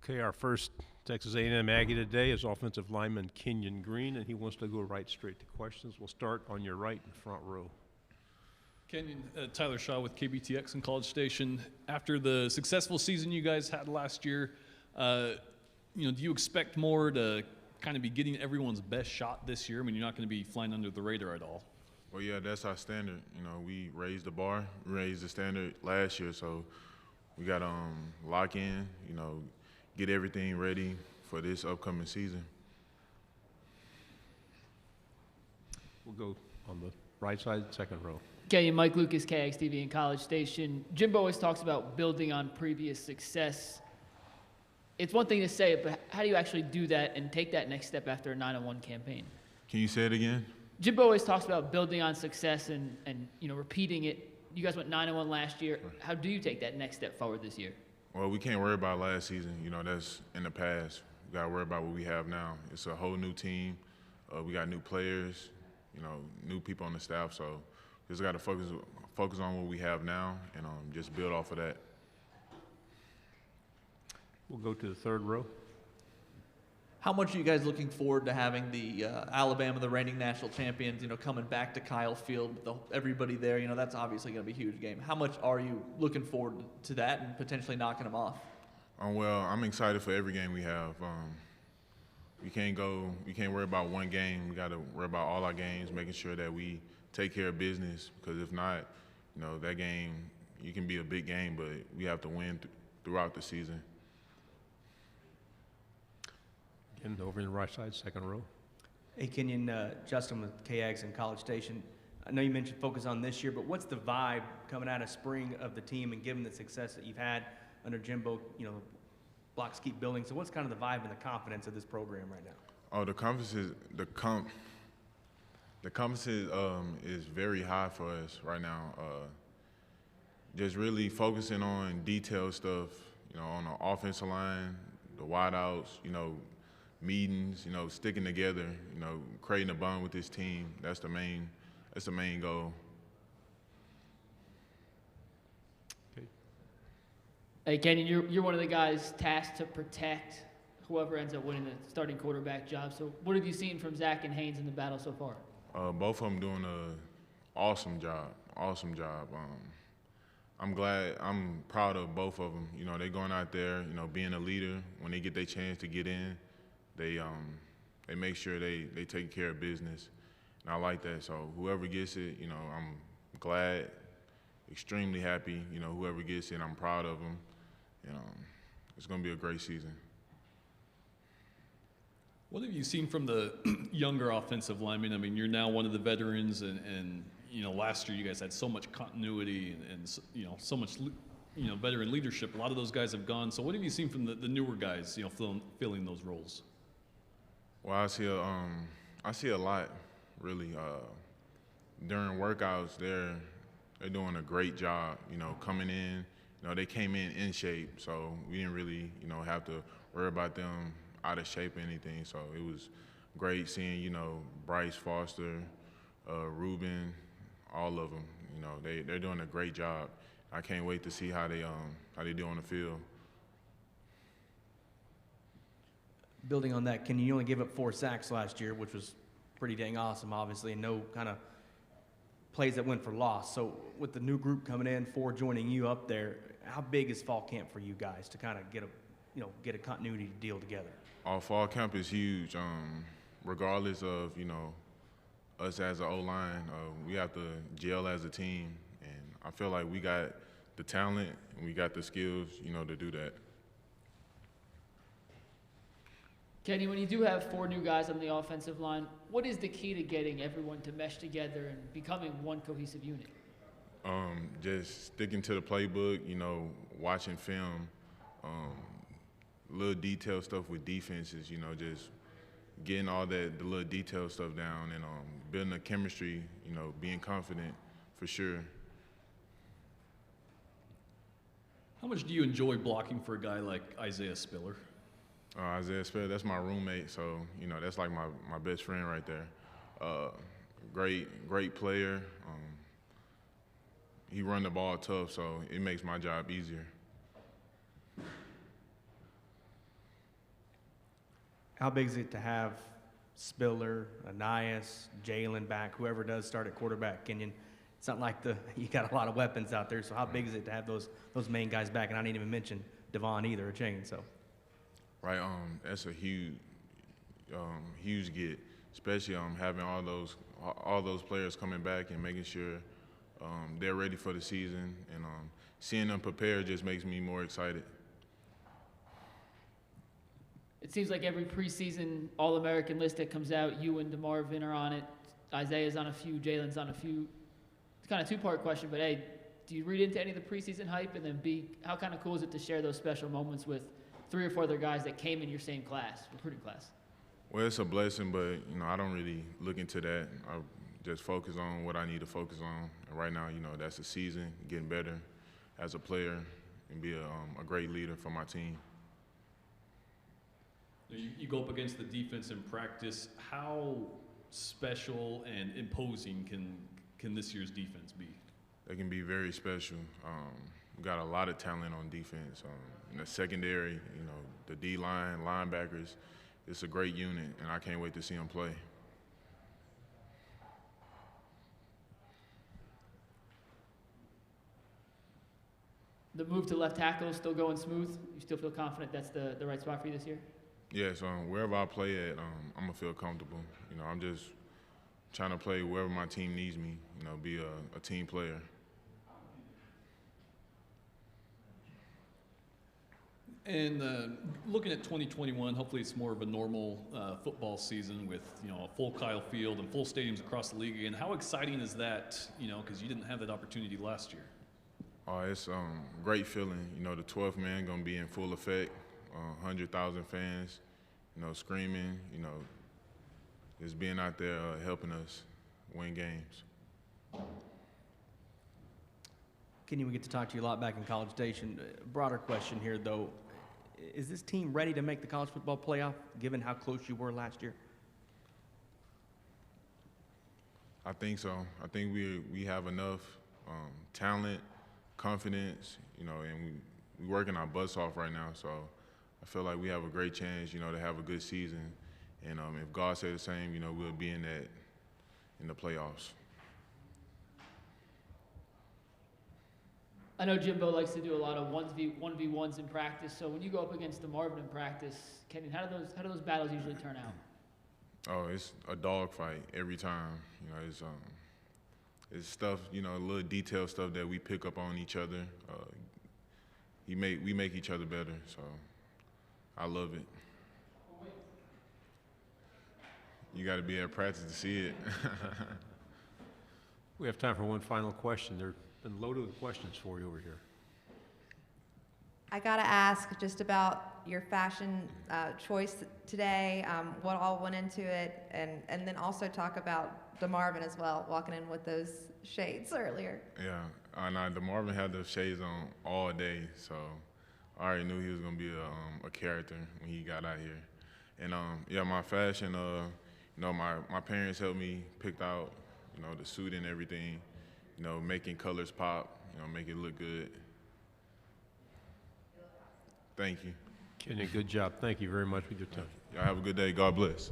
Okay, our first Texas A&M Aggie today is offensive lineman Kenyon Green, and he wants to go right straight to questions. We'll start on your right in front row. Kenyon, Tyler Shaw with KBTX in College Station. After the successful season you guys had last year, do you expect more to kind of be getting everyone's best shot this year? I mean, you're not going to be flying under the radar at all. Well, yeah, that's our standard. We raised the bar, raised the standard last year, so we got to lock in, get everything ready for this upcoming season. We'll go on the right side, second row. Kenyon, Mike Lucas, KXTV in College Station. Jimbo always talks about building on previous success. It's one thing to say it, but how do you actually do that and take that next step after a 9-1 campaign? Can you say it again? Jimbo always talks about building on success and repeating it. You guys went 9-1 last year. How do you take that next step forward this year? Well, we can't worry about last season. That's in the past. We got to worry about what we have now. It's a whole new team. We got new players, new people on the staff. So we just got to focus on what we have now and just build off of that. We'll go to the third row. How much are you guys looking forward to having the Alabama, the reigning national champions, coming back to Kyle Field with everybody there? That's obviously going to be a huge game. How much are you looking forward to that and potentially knocking them off? Well, I'm excited for every game we have. We can't worry about one game. We got to worry about all our games, making sure that we take care of business. Because if not, that game, you can be a big game, but we have to win throughout the season. And over in the right side, second row. Hey, Kenyon, Justin with KAGS and College Station. I know you mentioned focus on this year, but what's the vibe coming out of spring of the team and given the success that you've had under Jimbo, blocks keep building. So what's kind of the vibe and the confidence of this program right now? Oh, the confidence is very high for us right now. Just really focusing on detailed stuff, on the offensive line, the wideouts, meetings, sticking together, creating a bond with this team. That's the main goal. Okay. Hey, Kenyon, you're one of the guys tasked to protect whoever ends up winning the starting quarterback job. So what have you seen from Zach and Haynes in the battle so far? Both of them doing an awesome job. I'm proud of both of them. They're going out there, being a leader. When they get their chance to get in, they make sure they take care of business, and I like that. So whoever gets it, I'm glad, extremely happy. Whoever gets it, I'm proud of them. It's going to be a great season. What have you seen from the younger offensive linemen? I mean, you're now one of the veterans, and last year you guys had so much continuity and so much veteran leadership. A lot of those guys have gone. So what have you seen from the newer guys, filling those roles? Well, I see a lot, really. During workouts, they're doing a great job. Coming in, they came in shape, so we didn't really, have to worry about them out of shape or anything. So it was great seeing, Bryce Foster, Ruben, all of them. They're doing a great job. I can't wait to see how they do on the field. Building on that, you only gave up 4 sacks last year, which was pretty dang awesome, obviously, and no kind of plays that went for loss. So with the new group coming in, 4 joining you up there, how big is fall camp for you guys to kind of get a continuity deal together? Our fall camp is huge. Regardless of us as an O-line, we have to gel as a team, and I feel like we got the talent and we got the skills, to do that. Kenny, when you do have 4 new guys on the offensive line, what is the key to getting everyone to mesh together and becoming one cohesive unit? Just sticking to the playbook, watching film, little detail stuff with defenses, just getting all the little detail stuff down and building a chemistry, being confident for sure. How much do you enjoy blocking for a guy like Isaiah Spiller? Isaiah Spiller, that's my roommate, so that's like my best friend right there. Great player. He run the ball tough, so it makes my job easier. how big is it to have Spiller, Anais, Jalen back, whoever does start at quarterback? Kenyon, it's not like you got a lot of weapons out there, so how big is it to have those main guys back? And I didn't even mention Devon either, or Chain. So, Right, that's a huge get, especially having all those players coming back and making sure they're ready for the season, and seeing them prepare just makes me more excited. It seems like every preseason All-American list that comes out, you and DeMarvin are on it. Isaiah's on a few, Jalen's on a few. It's kind of a two-part question, but A, do you read into any of the preseason hype? And then B, how kind of cool is it to share those special moments with 3 or 4 other guys that came in your same class, recruiting class? Well, it's a blessing, but I don't really look into that. I just focus on what I need to focus on. And right now, that's the season, getting better as a player and be a great leader for my team. You go up against the defense in practice. How special and imposing can this year's defense be? They can be very special. We got a lot of talent on defense. In the secondary, the D-line, linebackers, it's a great unit, and I can't wait to see them play. The move to left tackle is still going smooth? You still feel confident that's the right spot for you this year? Yes, wherever I play at, I'm going to feel comfortable. I'm just trying to play wherever my team needs me, be a team player. And looking at 2021, hopefully it's more of a normal football season with a full Kyle Field and full stadiums across the league. And how exciting is that? Because you didn't have that opportunity last year. Oh, it's great feeling. The 12th man gonna be in full effect. 100,000 fans, screaming. Just being out there helping us win games. Kenyon, we get to talk to you a lot back in College Station. Broader question here, though. Is this team ready to make the college football playoff, given how close you were last year? I think so. I think we have enough talent, confidence, and we working our butts off right now. So I feel like we have a great chance, to have a good season. And if God said the same, we'll be in the playoffs. I know Jimbo likes to do a lot of 1v1s in practice. So when you go up against DeMarvin in practice, Kenyon, how do those battles usually turn out? Oh, it's a dogfight every time. It's stuff, little detail stuff that we pick up on each other. We make each other better, so I love it. You got to be at practice to see it. We have time for one final question. There have been loaded with questions for you over here. I got to ask just about your fashion choice today, what all went into it, and then also talk about DeMarvin as well, walking in with those shades earlier. Yeah, DeMarvin had the shades on all day, so I already knew he was going to be a character when he got out here. And yeah, my fashion, my parents helped me pick out, the suit and everything, making colors pop, make it look good. Thank you. Kenyon, good job. Thank you very much for your time. Y'all have a good day. God bless.